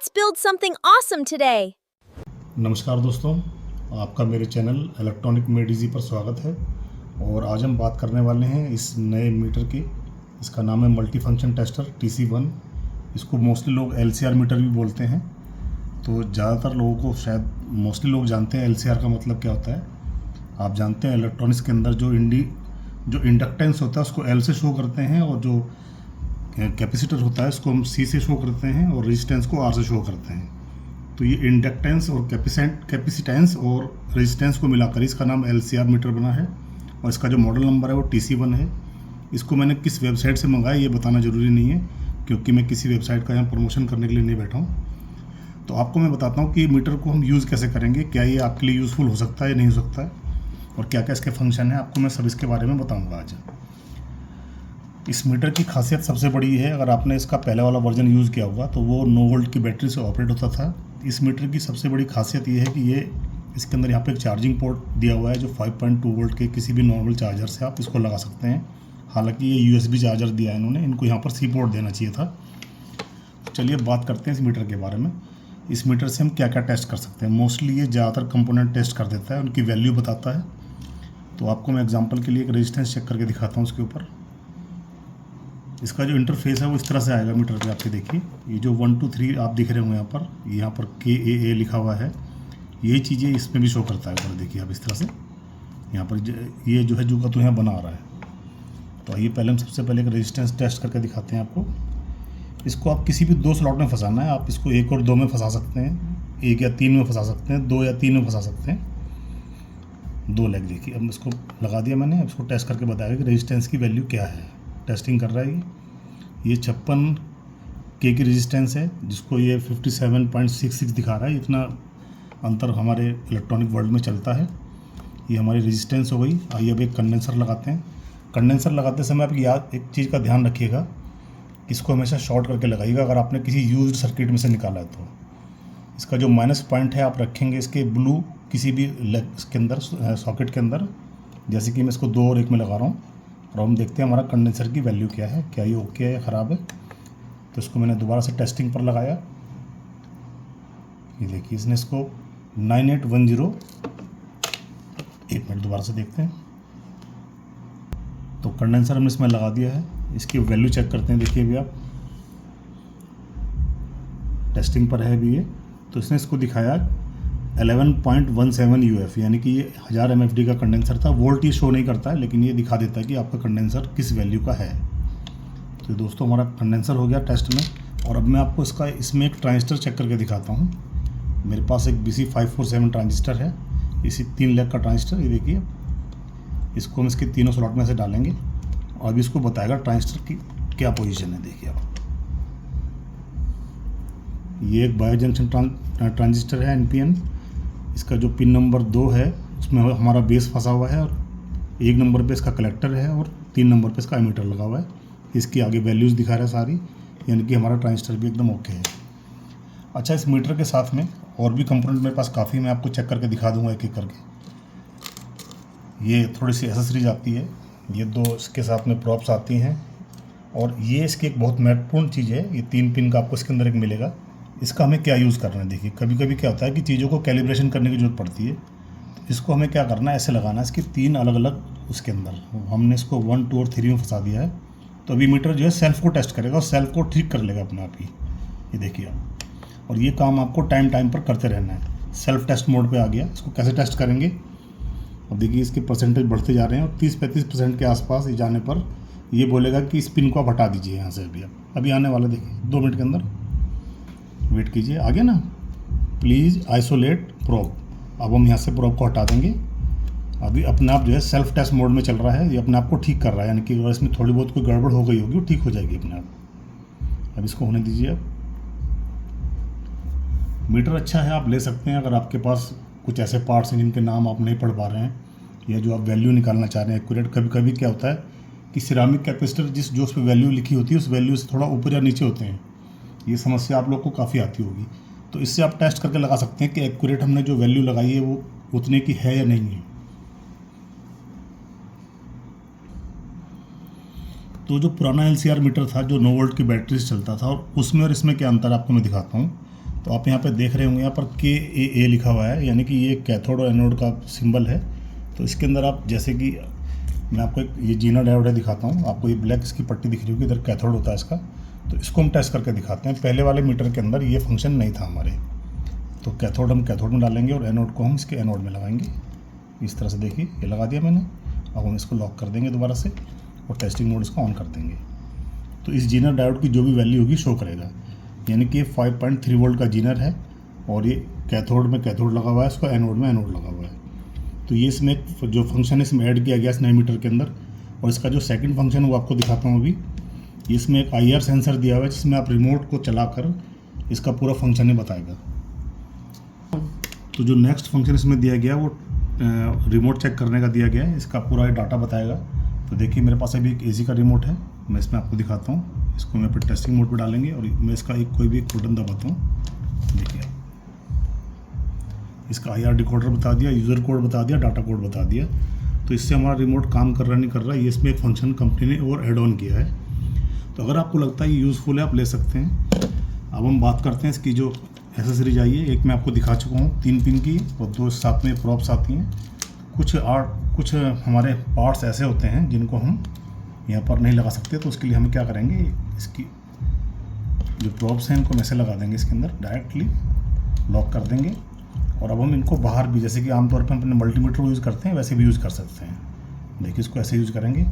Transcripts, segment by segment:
Let's build something awesome today. नमस्कार दोस्तों, आपका मेरे चैनल इलेक्ट्रॉनिक मेड इजी पर स्वागत है। और आज हम बात करने वाले हैं इस नए मीटर की। इसका नाम है मल्टी फंक्शन टेस्टर TC1। इसको मोस्टली लोग LCR मीटर भी बोलते हैं। तो ज़्यादातर लोगों को शायद मोस्टली लोग जानते हैं LCR का मतलब क्या होता है। आप जानते हैं इलेक्ट्रॉनिक्स के अंदर जो इंडक्टेंस होता है उसको L से शो करते हैं, और जो कैपेसिटर होता है उसको हम C से शो करते हैं, और रेजिस्टेंस को R से शो करते हैं। तो ये इंडक्टेंस और कैपेसिटेंस और रेजिस्टेंस को मिलाकर इसका नाम LCR मीटर बना है, और इसका जो मॉडल नंबर है वो TC1 है। इसको मैंने किस वेबसाइट से मंगाया ये बताना ज़रूरी नहीं है, क्योंकि मैं किसी वेबसाइट का यहाँ प्रमोशन करने के लिए नहीं बैठा हूँ। तो आपको मैं बताता हूँ कि मीटर को हम यूज़ कैसे करेंगे, क्या ये आपके लिए यूज़फुल हो सकता है या नहीं हो सकता है, और क्या क्या इसके फंक्शन है, आपको मैं सब इसके बारे में बताऊँगा आज। इस मीटर की खासियत सबसे बड़ी है, अगर आपने इसका पहले वाला वर्जन यूज़ किया होगा तो वो 9 वोल्ट की बैटरी से ऑपरेट होता था। इस मीटर की सबसे बड़ी खासियत ये है कि ये इसके अंदर यहाँ पे एक चार्जिंग पोर्ट दिया हुआ है, जो 5.2 वोल्ट के किसी भी नॉर्मल चार्जर से आप इसको लगा सकते हैं। हालांकि ये USB चार्जर दिया है इन्होंने, इनको यहाँ पर C पोर्ट देना चाहिए था। तो चलिए बात करते हैं इस मीटर के बारे में। इस मीटर से हम क्या क्या टेस्ट कर सकते हैं। मोस्टली ये ज़्यादातर कंपोनेंट टेस्ट कर देता है, उनकी वैल्यू बताता है। तो आपको मैं एग्जाम्पल के लिए एक रेजिस्टेंस चेक करके दिखाता हूँ उसके ऊपर। इसका जो इंटरफेस है वो इस तरह से आएगा मीटर पे। आपके देखिए ये जो 1 2 3 आप दिख रहे होंगे यहाँ पर KAA लिखा हुआ है। यही चीज़ें इसमें भी शो करता है। ऊपर देखिए आप इस तरह से यहाँ पर ये जो है जो का तो यहाँ बना रहा है। तो आइए पहले हम सबसे पहले एक रेजिस्टेंस टेस्ट करके दिखाते हैं आपको। इसको आप किसी भी 2 स्लॉट में फंसाना है। आप इसको 1 और 2 में फंसा सकते हैं, 1 या 3 में फंसा सकते हैं, 2 या 3 में फंसा सकते हैं। 2 लेग देखिए। अब इसको लगा दिया मैंने। अब इसको टेस्ट करके बताया कि रेजिस्टेंस की वैल्यू क्या है। टेस्टिंग कर रहा है ये 56 K की रेजिस्टेंस है, जिसको ये 57.66 दिखा रहा है। इतना अंतर हमारे इलेक्ट्रॉनिक वर्ल्ड में चलता है। ये हमारी रेजिस्टेंस हो गई। आइए अब एक कंडेंसर लगाते हैं। कंडेंसर लगाते समय आप एक चीज़ का ध्यान रखिएगा, इसको हमेशा शॉर्ट करके लगाइएगा अगर आपने किसी यूज्ड सर्किट में से निकाला है तो। इसका जो माइनस पॉइंट है आप रखेंगे इसके ब्लू किसी भी इसके अंदर सॉकेट के अंदर। जैसे कि मैं इसको 2 और 1 में लगा रहा हूँ, और हम देखते हैं हमारा कंडेंसर की वैल्यू क्या है, क्या ये ओके है या ख़राब है। तो इसको मैंने दोबारा से टेस्टिंग पर लगाया। ये देखिए इसने इसको 9810। 1 मिनट दोबारा से देखते हैं। तो कंडेंसर हमने इसमें लगा दिया है। इसकी वैल्यू चेक करते हैं। देखिए अभी आप टेस्टिंग पर है अभी ये। तो इसने इसको दिखाया 11.17 UF, यानी कि ये 1000 MFD का कंडेंसर था। वोल्ट ये शो नहीं करता है, लेकिन ये दिखा देता है कि आपका कंडेंसर किस वैल्यू का है। तो दोस्तों हमारा कंडेंसर हो गया टेस्ट में। और अब मैं आपको इसमें एक ट्रांजिस्टर चेक करके दिखाता हूँ। मेरे पास एक BC547 ट्रांजिस्टर है, इसी 3 लेग का ट्रांजिस्टर। ये देखिए इसको हम इसके तीनों स्लॉट में से डालेंगे, और अभी इसको बताएगा ट्रांजिस्टर की क्या पोजीशन है। देखिए आप, ये एक बायो जंक्शन ट्रांजिस्टर है NPN। इसका जो पिन नंबर 2 है उसमें हमारा बेस फंसा हुआ है, और 1 नंबर पे इसका कलेक्टर है, और 3 नंबर पे इसका एमीटर लगा हुआ है। इसकी आगे वैल्यूज़ दिखा रहा है सारी, यानी कि हमारा ट्रांजिस्टर भी एकदम ओके है। अच्छा, इस मीटर के साथ में और भी कंपोनेंट मेरे पास काफ़ी, मैं आपको चेक करके दिखा दूंगा एक एक करके। ये थोड़ी सी एसेसरीज आती है, ये 2 इसके साथ में प्रॉप्स आती हैं, और ये इसकी एक बहुत महत्वपूर्ण चीज़ है। ये 3 पिन का आपको इसके अंदर एक मिलेगा। इसका हमें क्या यूज़ करना है। देखिए कभी कभी क्या होता है कि चीज़ों को कैलिब्रेशन करने की ज़रूरत पड़ती है। तो इसको हमें क्या करना है, ऐसे लगाना है इसके 3 अलग अलग उसके अंदर। हमने इसको 1 2 और 3 में फंसा दिया है। तो अभी मीटर जो है सेल्फ को टेस्ट करेगा और सेल्फ को ठीक कर लेगा अपने आप ही। ये देखिए आप, और ये काम आपको टाइम पर करते रहना है। सेल्फ टेस्ट मोड पे आ गया। इसको कैसे टेस्ट करेंगे, अब देखिए इसके परसेंटेज बढ़ते जा रहे हैं, और 30-35% के आसपास ये जाने पर ये बोलेगा कि इस पिन को आप हटा दीजिए यहाँ से। अभी आने वाला, देखिए 2 मिनट के अंदर वेट कीजिए। आ गया ना, प्लीज़ आइसोलेट प्रोब। अब हम यहाँ से प्रोब को हटा देंगे। अभी अपने आप जो है सेल्फ टेस्ट मोड में चल रहा है। ये अपने आप को ठीक कर रहा है, यानी कि अगर इसमें थोड़ी बहुत कोई गड़बड़ हो गई होगी वो ठीक हो जाएगी अपने आप। अब इसको होने दीजिए। अब मीटर अच्छा है, आप ले सकते हैं। अगर आपके पास कुछ ऐसे पार्ट्स हैं जिनके नाम आप नहीं पढ़ पा रहे हैं, या जो आप वैल्यू निकालना चाह रहे हैं एक्यूरेट। कभी कभी क्या होता है कि सिरामिक कैपेसिटर जो उस पर वैल्यू लिखी होती है उस वैल्यू से थोड़ा ऊपर या नीचे होते हैं। ये समस्या आप लोग को काफ़ी आती होगी। तो इससे आप टेस्ट करके लगा सकते हैं कि एक्यूरेट हमने जो वैल्यू लगाई है वो उतने की है या नहीं है। तो जो पुराना LCR मीटर था जो 9 वोल्ट की बैटरी से चलता था, और उसमें और इसमें क्या अंतर आपको मैं दिखाता हूँ। तो आप यहाँ पे देख रहे होंगे यहाँ पर KAA लिखा हुआ है, यानी कि ये कैथोड और एनोड का सिंबल है। तो इसके अंदर आप जैसे कि मैं आपको एक ये जीना डायोड है दिखाता हूँ। आपको ये ब्लैक इसकी पट्टी दिख रही होगी, इधर कैथोड होता है इसका। तो इसको हम टेस्ट करके दिखाते हैं। पहले वाले मीटर के अंदर ये फंक्शन नहीं था हमारे, तो कैथोड हम कैथोड में डालेंगे और एनोड को हम इसके एनोड में लगाएंगे। इस तरह से देखिए ये लगा दिया मैंने। अब हम इसको लॉक कर देंगे दोबारा से और टेस्टिंग मोड इसको ऑन कर देंगे। तो इस जीनर डायोड की जो भी वैल्यू होगी शो करेगा, यानी कि ये 5.3 वोल्ट का जीनर है और ये कैथोड में कैथोड लगा हुआ है, इसको एनोड में एनोड लगा हुआ है। तो ये इसमें जो फंक्शन है इसमें ऐड किया गया इस नए मीटर के अंदर। और इसका जो सेकंड फंक्शन है वो आपको दिखाता हूँ अभी। इसमें एक IR सेंसर दिया हुआ है जिसमें आप रिमोट को चलाकर इसका पूरा फंक्शन ही बताएगा। तो जो नेक्स्ट फंक्शन इसमें दिया गया वो रिमोट चेक करने का दिया गया है, इसका पूरा डाटा बताएगा। तो देखिए मेरे पास अभी एक AC का रिमोट है, मैं इसमें आपको दिखाता हूँ। इसको मैं फिर टेस्टिंग मोड पे डालेंगे और मैं इसका कोई भी एक बटन दबाता हूँ। देखिए इसका IR डिकोडर बता दिया, यूज़र कोड बता दिया, डाटा कोड बता दिया। तो इससे हमारा रिमोट काम कर रहा नहीं कर रहा, ये इसमें एक फंक्शन कंपनी ने और ऐड ऑन किया है। तो अगर आपको लगता है ये यूज़फुल है आप ले सकते हैं। अब हम बात करते हैं इसकी जो एसेसरीज आई है। एक मैं आपको दिखा चुका हूँ 3 पिन की और 2 साथ में प्रॉप्स आती हैं। कुछ हमारे पार्ट्स ऐसे होते हैं जिनको हम यहाँ पर नहीं लगा सकते, तो उसके लिए हम क्या करेंगे, इसकी जो प्रॉप्स हैं इनको ऐसे लगा देंगे इसके अंदर, डायरेक्टली लॉक कर देंगे। और अब हम इनको बाहर भी, जैसे कि आमतौर पर हम अपने मल्टीमीटर को यूज़ करते हैं वैसे भी यूज़ कर सकते हैं। देखिए इसको ऐसे यूज़ करेंगे।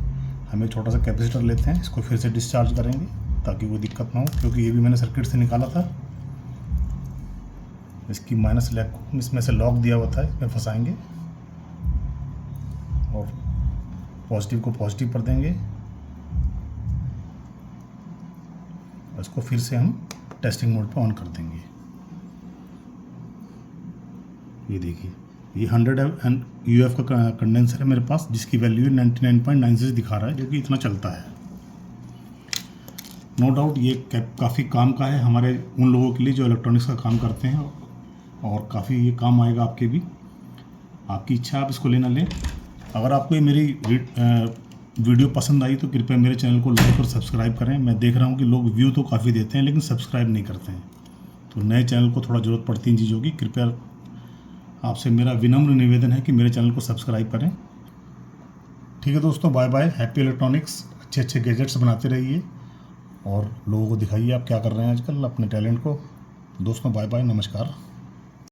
हम एक छोटा सा कैपेसिटर लेते हैं, इसको फिर से डिस्चार्ज करेंगे ताकि कोई दिक्कत ना हो, क्योंकि ये भी मैंने सर्किट से निकाला था। इसकी माइनस लेग को इसमें से लॉक दिया हुआ था, इसमें फंसाएंगे और पॉजिटिव को पॉजिटिव कर देंगे। इसको फिर से हम टेस्टिंग मोड पे ऑन कर देंगे। ये देखिए ये 100 UF का कंडेंसर है मेरे पास, जिसकी वैल्यू 99.96 दिखा रहा है, जो कि इतना चलता है। नो डाउट ये काफ़ी काम का है हमारे उन लोगों के लिए जो इलेक्ट्रॉनिक्स का काम करते हैं, और काफ़ी ये काम आएगा आपके भी। आपकी इच्छा आप इसको लेना लें। अगर आपको ये मेरी वीडियो पसंद आई तो कृपया मेरे चैनल को लाइक और सब्सक्राइब करें। मैं देख रहा हूँ कि लोग व्यू तो काफ़ी देते हैं लेकिन सब्सक्राइब नहीं करते हैं, तो नए चैनल को थोड़ा ज़रूरत पड़ती है इन चीज़ों की। कृपया आपसे मेरा विनम्र निवेदन है कि मेरे चैनल को सब्सक्राइब करें। ठीक है दोस्तों, बाय बाय। Happy electronics. अच्छे गैजेट्स बनाते रहिए और लोगों को दिखाइए आप क्या कर रहे हैं आजकल अपने टैलेंट को। दोस्तों बाय बाय, नमस्कार।